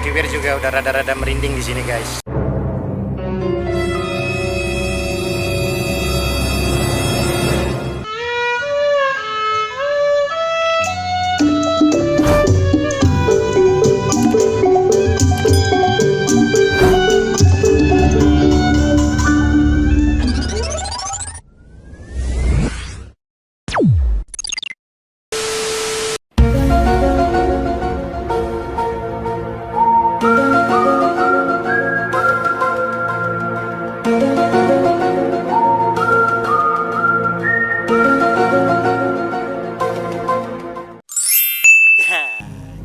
Kiwir juga udah rada-rada merinding di sini guys.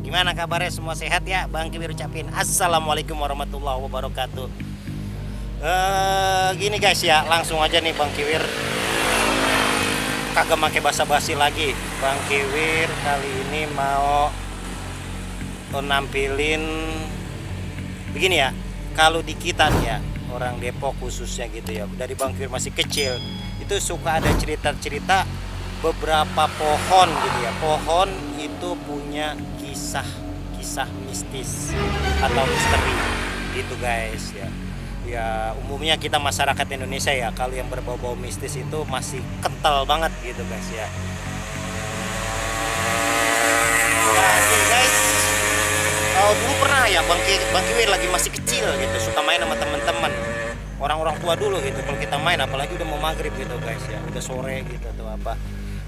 Gimana kabarnya, semua sehat ya? Bang Kiwir ucapin assalamualaikum warahmatullahi wabarakatuh. Gini guys ya, langsung aja nih Bang Kiwir, kagak make basa-basi lagi. Bang Kiwir kali ini mau nampilin begini ya. Kalau di kita nih ya, orang Depok khususnya gitu ya, dari Bang Kiwir masih kecil itu suka ada cerita-cerita beberapa pohon gitu ya. Pohon itu punya kisah mistis atau misteri gitu guys ya. Ya umumnya kita masyarakat Indonesia ya, kalau yang berbau-bau mistis itu masih kental banget gitu guys ya. Jadi guys, dulu pernah ya Bang Kiwir lagi masih kecil gitu, suka main sama teman-teman, orang-orang tua dulu gitu. Kalau kita main apalagi udah mau maghrib gitu guys ya, udah sore gitu atau apa,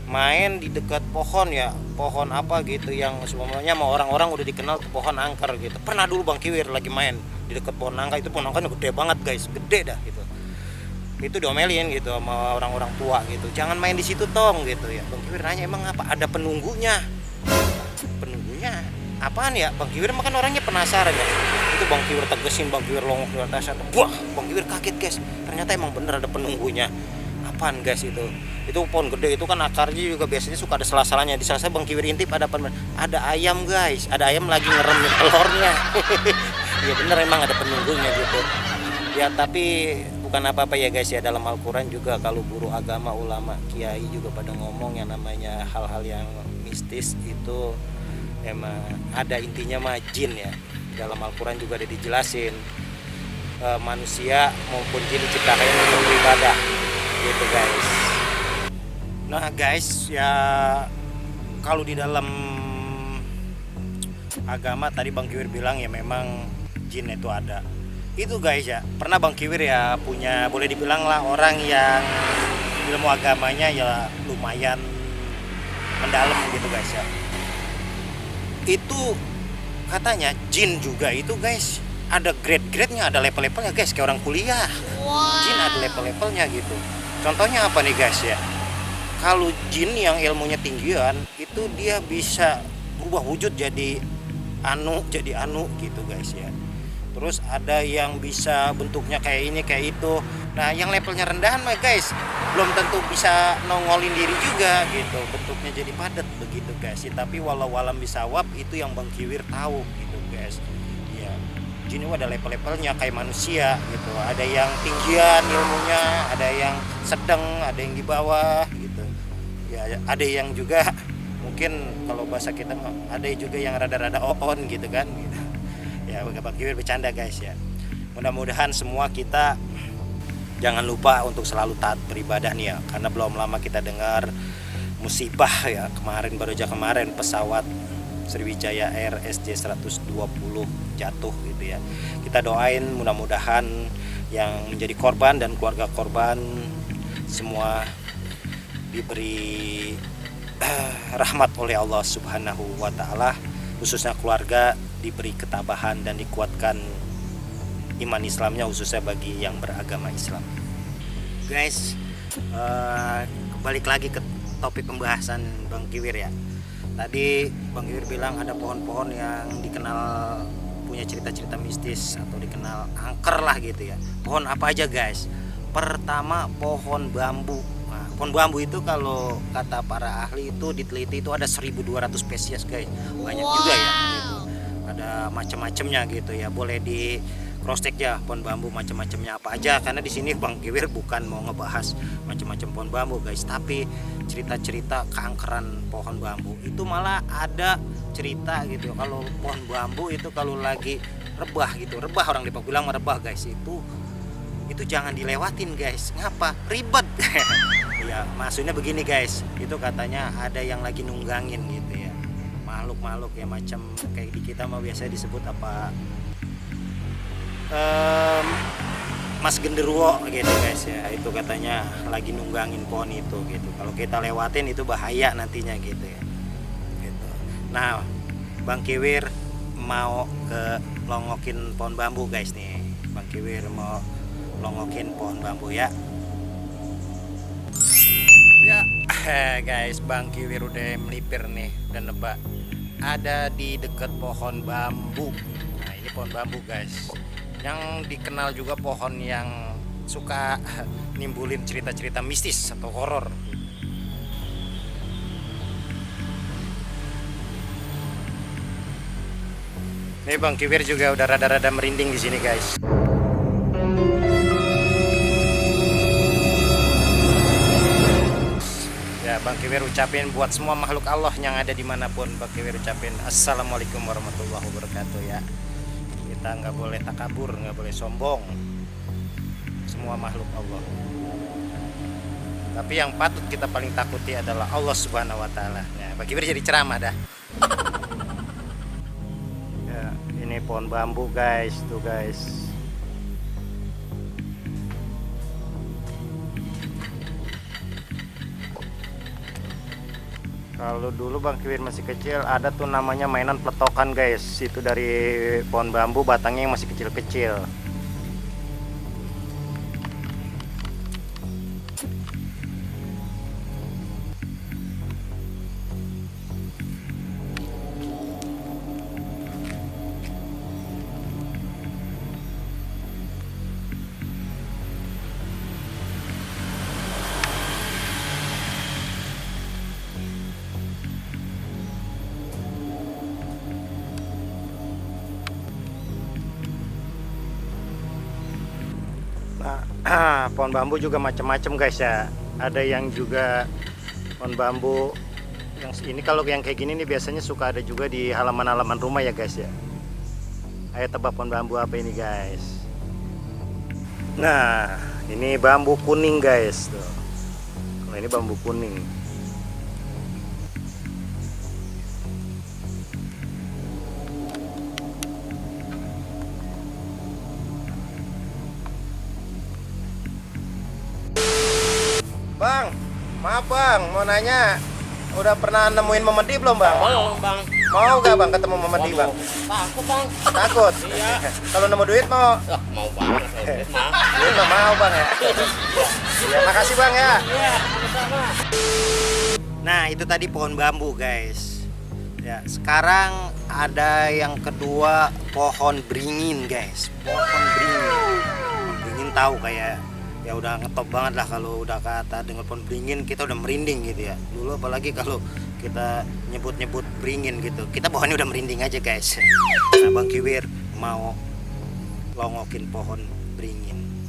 main di dekat pohon ya, pohon apa gitu yang sebenarnya sama orang-orang udah dikenal tuh pohon angker gitu. Pernah dulu Bang Kiwir lagi main di dekat pohon angka, itu pohon angkanya gede banget guys, gede dah gitu. Itu diomelin gitu sama orang-orang tua gitu, jangan main di situ tong gitu ya. Bang Kiwir nanya, emang apa ada penunggunya? Penunggunya apaan ya? Bang Kiwir makan orangnya penasaran ya. Itu Bang Kiwir tegesin, Bang Kiwir longok di atas, wah Bang Kiwir kaget guys, ternyata emang bener ada penunggunya. Apaan guys itu pohon gede itu kan akarnya juga biasanya suka ada sela-selanya. Di sela-sela Bang Kiwir intip ada apa? Ada ayam guys, ada ayam lagi ngeremin telurnya. Ya bener emang ada penunggunya gitu ya. Tapi bukan apa-apa ya guys ya, dalam Al-Quran juga kalau guru agama, ulama, kiai juga pada ngomong yang namanya hal-hal yang mistis itu emang ada intinya mah jin ya. Dalam Al-Quran juga ada dijelasin, manusia maupun jin diciptakan untuk beribadah gitu guys. Nah guys ya, kalau di dalam agama tadi Bang Kiwir bilang ya memang jin itu ada. Itu guys ya, pernah Bang Kiwir ya punya, boleh dibilang lah orang yang ilmu agamanya ya lumayan mendalam gitu guys ya. Itu katanya jin juga itu guys ada grade-grade-nya, ada level-levelnya guys, kayak orang kuliah. Jin ada level-levelnya gitu. Contohnya apa nih guys ya? Kalau jin yang ilmunya tinggian itu dia bisa berubah wujud jadi anu gitu guys ya. Terus ada yang bisa bentuknya kayak ini kayak itu. Nah yang levelnya rendahan mah guys belum tentu bisa nongolin diri juga gitu, bentuknya jadi padat begitu guys ya. Tapi walau alam bisawab itu yang Bang Kiwir tahu gitu guys ya. Jin itu ada level-levelnya kayak manusia gitu, ada yang tinggian ilmunya, ada yang sedang, ada yang di bawah gitu ya. Ada yang juga mungkin kalau bahasa kita ada juga yang rada-rada on gitu kan gitu. Ya Bang Kiwir bercanda guys ya. Mudah-mudahan semua kita jangan lupa untuk selalu taat beribadah nih ya, karena belum lama kita dengar musibah ya, baru aja kemarin pesawat Sriwijaya Air SJ120 jatuh gitu ya. Kita doain mudah-mudahan yang menjadi korban dan keluarga korban semua diberi rahmat oleh Allah Subhanahu wa taala, khususnya keluarga diberi ketabahan dan dikuatkan iman Islamnya, khususnya bagi yang beragama Islam. Guys, balik lagi ke topik pembahasan Bang Kiwir ya. Tadi Bang Kiwir bilang ada pohon-pohon yang dikenal punya cerita-cerita mistis atau dikenal angker lah gitu ya. Pohon apa aja guys? Pertama pohon bambu. Nah, pohon bambu itu kalau kata para ahli itu diteliti itu ada 1200 spesies guys. Banyak juga ya gitu. Ada macam-macamnya gitu ya. Boleh di cross check ya pohon bambu macam-macamnya apa aja, karena di sini Bang Kiwir bukan mau ngebahas macam-macam pohon bambu guys, tapi cerita-cerita keangkeran pohon bambu. Itu malah ada cerita gitu kalau pohon bambu itu kalau lagi rebah gitu, rebah orang Depok bilang merebah guys, itu jangan dilewatin guys. Ngapa? Ribet. Ya maksudnya begini guys, itu katanya ada yang lagi nunggangin gitu ya, makhluk-makhluk ya macam kayak di kita mah biasa disebut apa, Mas Genderuwo gitu guys ya, itu katanya lagi nunggangin pohon itu gitu. Kalau kita lewatin itu bahaya nantinya gitu ya. Gitu. Nah, Bang Kiwir mau ke longokin pohon bambu guys nih. Bang Kiwir mau longokin pohon bambu ya. Ya, guys, Bang Kiwir udah melipir nih dan nebak. Ada di dekat pohon bambu. Nah, ini pohon bambu guys. Yang dikenal juga pohon yang suka nimbulin cerita-cerita mistis atau horor. Nih Bang Kiwir juga udah rada-rada merinding di sini guys. Ya Bang Kiwir ucapin buat semua makhluk Allah yang ada dimanapun, Bang Kiwir ucapin assalamualaikum warahmatullahi wabarakatuh ya. Kita nggak boleh takabur, nggak boleh sombong, semua makhluk Allah. Tapi yang patut kita paling takuti adalah Allah Subhanahu Wa Taala. Ya, Bang Kiwir jadi ceramah dah. Ya, ini pohon bambu guys, tuh guys. Kalau dulu Bang Kiwir masih kecil ada tuh namanya mainan peletokan guys. Itu dari pohon bambu batangnya yang masih kecil-kecil. Nah, pohon bambu juga macam-macam guys ya. Ada yang juga pohon bambu yang ini, kalau yang kayak gini nih biasanya suka ada juga di halaman-halaman rumah ya guys ya. Ayo tebak pohon bambu apa ini guys. Nah, ini bambu kuning guys tuh. Kalau ini bambu kuning. Bang, maaf bang, mau nanya, udah pernah nemuin Memedi belum bang? Belum bang. Mau gak bang ketemu Memedi bang? Takut bang. Takut? Iya. Kalau nemu duit mau? Mau banget kalau duit mah. Duit mah mau bang ya? Ya makasih bang ya. Iya, sama-sama. Nah itu tadi pohon bambu guys. Ya sekarang ada yang kedua, pohon beringin guys. Pohon beringin. Pohon beringin tahu kayak ya udah ngetop banget lah kalau udah kata dengar pohon beringin kita udah merinding gitu ya. Dulu apalagi kalau kita nyebut-nyebut beringin gitu, kita bawaannya udah merinding aja guys. Nah Bang Kiwir mau longokin pohon beringin.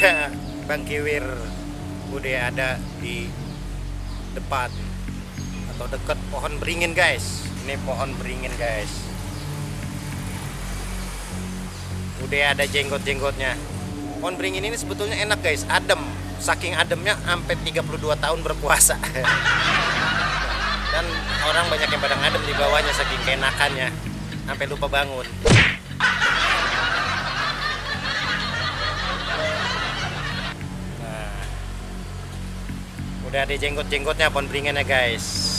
Ya, Bang Kiwir udah ada di depan atau dekat pohon beringin guys. Ini pohon beringin guys. Udah ada jenggot-jenggotnya. Pohon beringin ini sebetulnya enak guys, adem. Saking ademnya sampai 32 tahun berpuasa. Dan orang banyak yang pada ngadem di bawahnya saking keenakannya, sampai lupa bangun. Nah, udah ada jenggot-jenggotnya pohon beringinnya guys.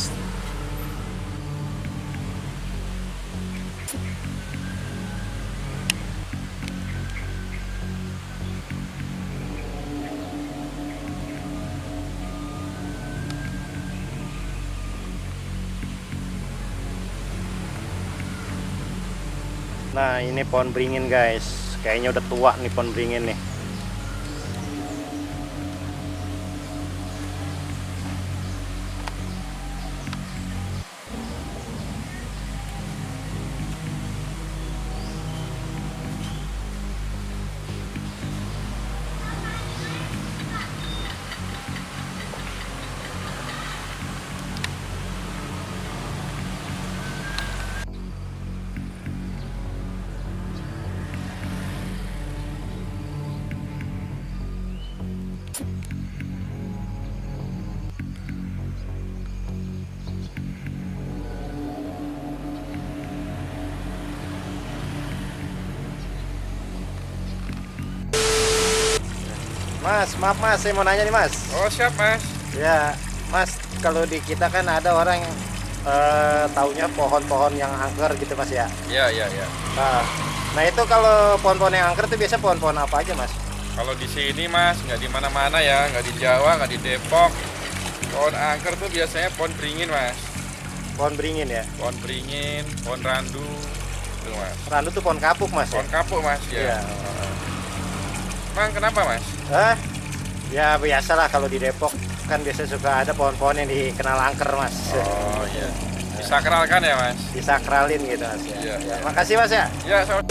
Nah ini pohon beringin guys, kayaknya udah tua nih pohon beringin nih. Mas, maaf Mas, saya mau nanya nih Mas. Oh siap Mas. Ya, Mas, kalau di kita kan ada orang yang taunya pohon-pohon yang angker gitu Mas ya. Iya. Nah itu kalau pohon-pohon yang angker itu biasa pohon-pohon apa aja Mas? Kalau di sini Mas, nggak di mana-mana ya, nggak di Jawa, nggak di Depok. Pohon angker tuh biasanya pohon beringin Mas. Pohon beringin ya? Pohon beringin, pohon randu, tuh Mas. Randu tuh pohon kapuk Mas Pohon ya? kapuk Mas Iya. ya. Mang kenapa Mas? Ya biasalah kalau di Depok kan biasa suka ada pohon-pohon yang dikenal angker Mas. Oh iya. Disakralkan ya Mas? Disakralin gitu Mas ya. Iya, iya. Makasih Mas ya. Ya sama.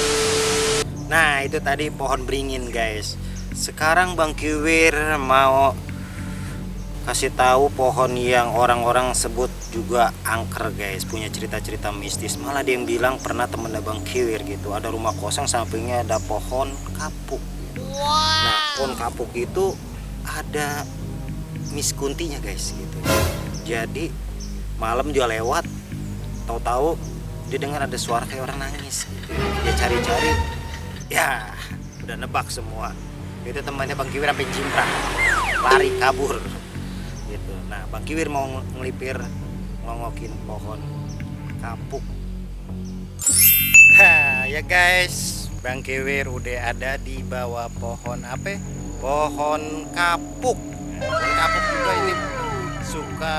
Nah itu tadi pohon beringin guys. Sekarang Bang Kiwir mau kasih tahu pohon yang orang-orang sebut juga angker guys, punya cerita-cerita mistis. Malah dia yang bilang pernah temen Bang Kiwir gitu, ada rumah kosong sampingnya ada pohon kapuk. Nah pohon kapuk itu ada Miss Kuntinya guys gitu. Jadi malam dia lewat, tahu-tahu dia dengar ada suara kayak orang nangis gitu. Dia cari-cari, ya udah nebak semua. Itu temannya Bang Kiwir sampai jimprah, lari kabur gitu. Nah Bang Kiwir mau ngelipir ngongokin pohon kapuk. Ya guys, Bang Kiwir udah ada di bawah pohon apa? Pohon kapuk. Pohon kapuk juga ini suka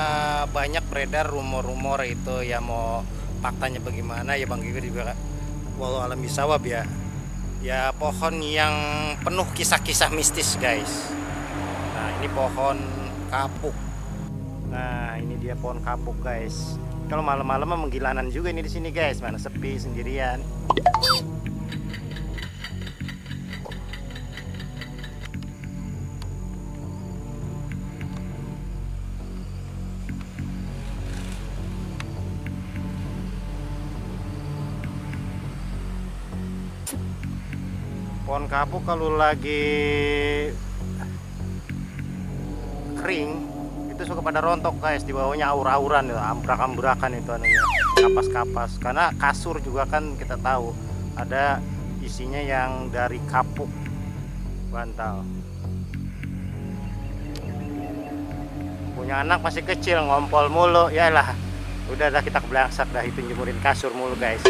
banyak beredar rumor-rumor itu ya, mau faktanya bagaimana ya Bang Kiwir juga walau alam bisawab ya. Ya pohon yang penuh kisah-kisah mistis guys. Nah ini pohon kapuk. Nah ini dia pohon kapuk guys. Kalau malam-malam mah menggilanan juga ini di sini guys. Mana sepi sendirian. Pohon kapuk kalau lagi kering itu suka pada rontok guys, di bawahnya aur-auran itu, ambrak-ambrakan itu anunya, kapas-kapas. Karena kasur juga kan kita tahu ada isinya yang dari kapuk bantal. Punya anak masih kecil ngompol mulu, yalah udah dah kita kebelangsak dah itu jemurin kasur mulu guys.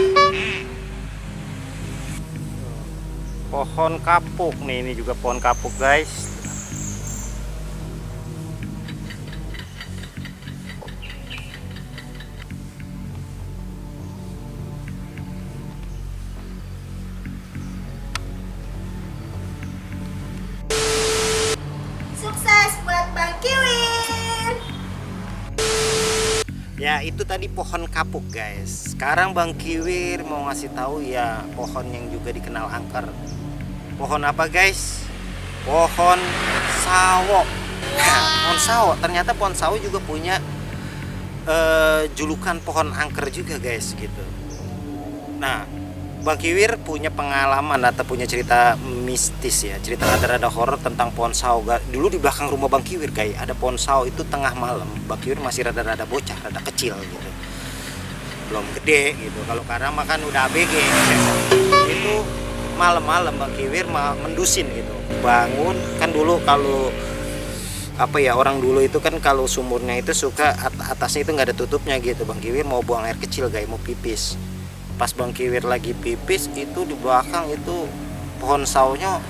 Pohon kapuk nih, ini juga pohon kapuk guys. Sukses buat Bang Kiwir. Ya itu tadi pohon kapuk guys. Sekarang Bang Kiwir mau ngasih tahu ya pohon yang juga dikenal angker. Pohon apa guys? Pohon sawo. Nah, pohon sawo. Ternyata pohon sawo juga punya julukan pohon angker juga guys gitu. Nah Bang Kiwir punya pengalaman atau punya cerita mistis ya, cerita rada-rada horor tentang pohon sawo. Dulu di belakang rumah Bang Kiwir guys ada pohon sawo itu tengah malam. Bang Kiwir masih rada-rada bocah, rada kecil gitu, belum gede gitu. Kalau karena makan udah ABG itu malam-malam Bang Kiwir mendusin gitu, bangun kan dulu kalau apa ya, orang dulu itu kan kalau sumurnya itu suka atasnya itu nggak ada tutupnya gitu. Bang Kiwir mau buang air kecil guys, mau pipis. Pas Bang Kiwir lagi pipis itu di belakang itu pohon sawonya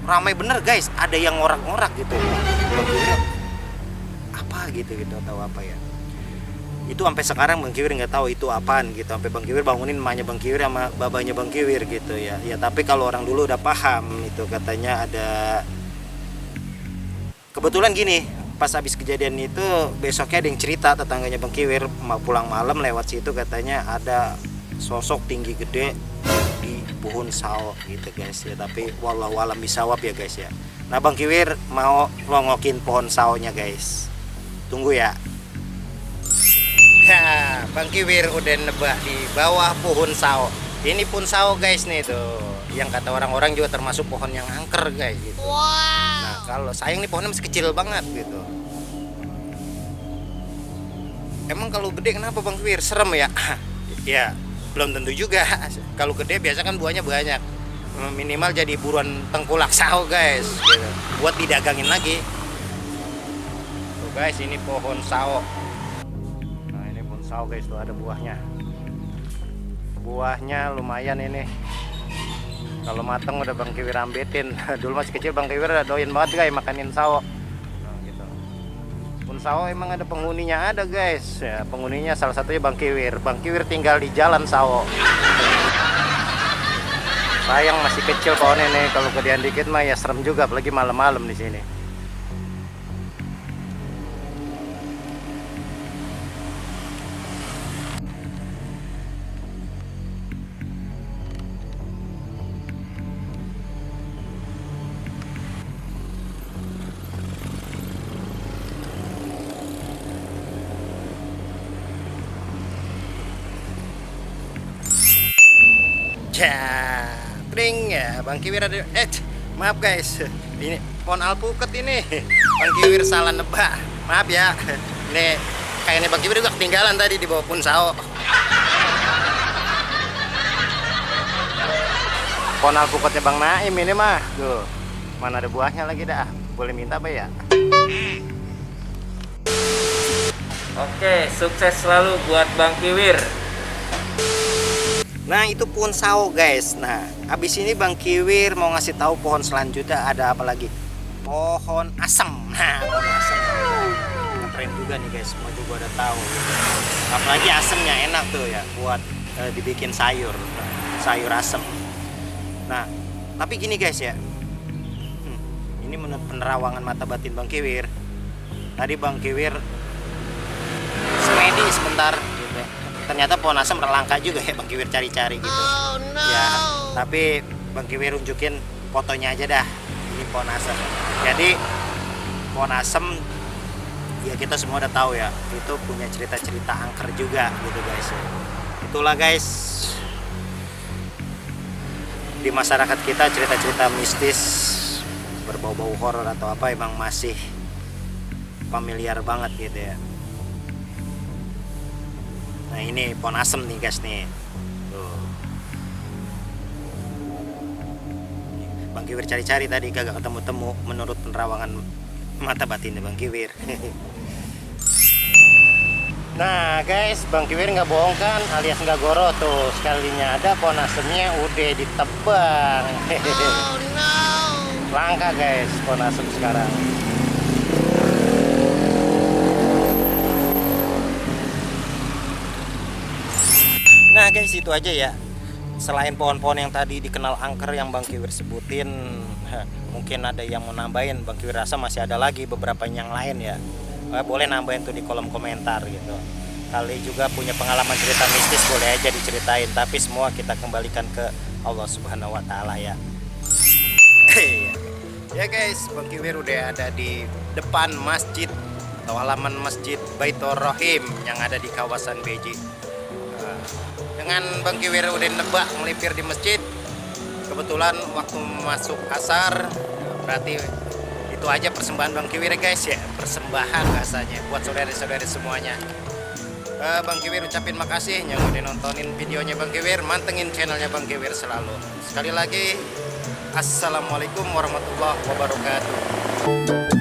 ramai bener guys, ada yang ngorak-ngorak gitu. Bang Kiwir apa gitu atau apa ya, itu sampai sekarang Bang Kiwir nggak tahu itu apaan gitu. Sampai Bang Kiwir bangunin emaknya Bang Kiwir sama babanya Bang Kiwir gitu ya. Ya tapi kalau orang dulu udah paham itu katanya ada. Kebetulan gini, pas habis kejadian itu besoknya ada yang cerita, tetangganya Bang Kiwir mau pulang malam lewat situ katanya ada sosok tinggi gede di pohon sawo gitu guys ya. Tapi wallahu alam bisawab ya guys ya. Nah Bang Kiwir mau longokin pohon sawonya guys. Tunggu ya. Ya, Bang Kiwir udah nebak di bawah pohon sawo. Ini pohon sawo guys nih tuh, yang kata orang-orang juga termasuk pohon yang angker guys gitu. Nah kalau sayang nih pohonnya masih kecil banget gitu. Emang kalau gede kenapa Bang Kiwir? Serem ya? Ya belum tentu juga. Kalau gede biasa kan buahnya banyak. minimal jadi buruan tengkulak sao guys gitu. Buat didagangin lagi tuh guys. Ini pohon sao. Nah ini pohon sao guys, tuh ada buahnya lumayan ini. Kalau mateng udah Bang Kiwir ambetin. Dulu masih kecil Bang Kiwir udah doyan banget guys makanin sao. Nah gitu. Pohon sao emang ada penghuninya ada guys ya, penghuninya salah satunya Bang Kiwir. Bang Kiwir tinggal di jalan sao. Sayang masih kecil pohonnya nih, kalau gedean dikit mah ya serem juga, apalagi malam-malam di sini. Pring ya, Bang Kiwir ada. Maaf guys, ini pohon alpukat ini. Bang Kiwir salah nebak. Maaf ya. Ini kayaknya Bang Kiwir juga ketinggalan tadi di bawah pohon sao. Pohon alpukatnya Bang Naim ini mah. Tuh, mana ada buahnya lagi dah. Boleh minta apa ya? Oke, sukses selalu buat Bang Kiwir. Nah itu pohon sao guys. Nah abis ini Bang Kiwir mau ngasih tahu pohon selanjutnya ada apa lagi. Pohon asem. Nah pohon asem keren juga nih guys, semua juga udah tahu gitu. Apalagi asemnya enak tuh ya buat dibikin sayur asem. Nah tapi gini guys ya, ini menurut penerawangan mata batin Bang Kiwir. Tadi Bang Kiwir semedi sebentar gitu. Ternyata pohon asem langka juga ya Bang Kiwir cari-cari gitu. Oh, no. Ya, tapi Bang Kiwir unjukin fotonya aja dah. Ini pohon asem. Jadi pohon asem ya kita semua udah tahu ya, itu punya cerita-cerita angker juga gitu guys. Itulah guys, di masyarakat kita cerita-cerita mistis berbau-bau horor atau apa emang masih familiar banget gitu ya. Nah ini pohon asem nih guys nih. Tuh. Bang Kiwir cari-cari tadi kagak ketemu-temu menurut penerawangan mata batinnya Bang Kiwir. Nah guys, Bang Kiwir nggak bohong kan, alias nggak goro tuh. Sekalinya ada pohon asemnya udah ditebang. Oh no. Langka guys pohon asem sekarang. Nah guys itu aja ya. Selain pohon-pohon yang tadi dikenal angker yang Bang Kiwir sebutin, mungkin ada yang mau nambahin. Bang Kiwir rasa masih ada lagi beberapa yang lain ya. Boleh nambahin tuh di kolom komentar gitu. Kali juga punya pengalaman cerita mistis boleh aja diceritain. Tapi semua kita kembalikan ke Allah Subhanahu Wa Taala ya. Ya guys, Bang Kiwir udah ada di depan masjid atau halaman masjid Baitur Rahim yang ada di kawasan Beji. Dengan Bang Kiwir udah nebak melipir di masjid, kebetulan waktu masuk asar, berarti itu aja persembahan Bang Kiwir guys ya, persembahan rasanya buat saudara-saudara semuanya. Bang Kiwir ucapin makasih yang udah nontonin videonya Bang Kiwir, mantengin channelnya Bang Kiwir selalu. Sekali lagi, assalamualaikum warahmatullahi wabarakatuh.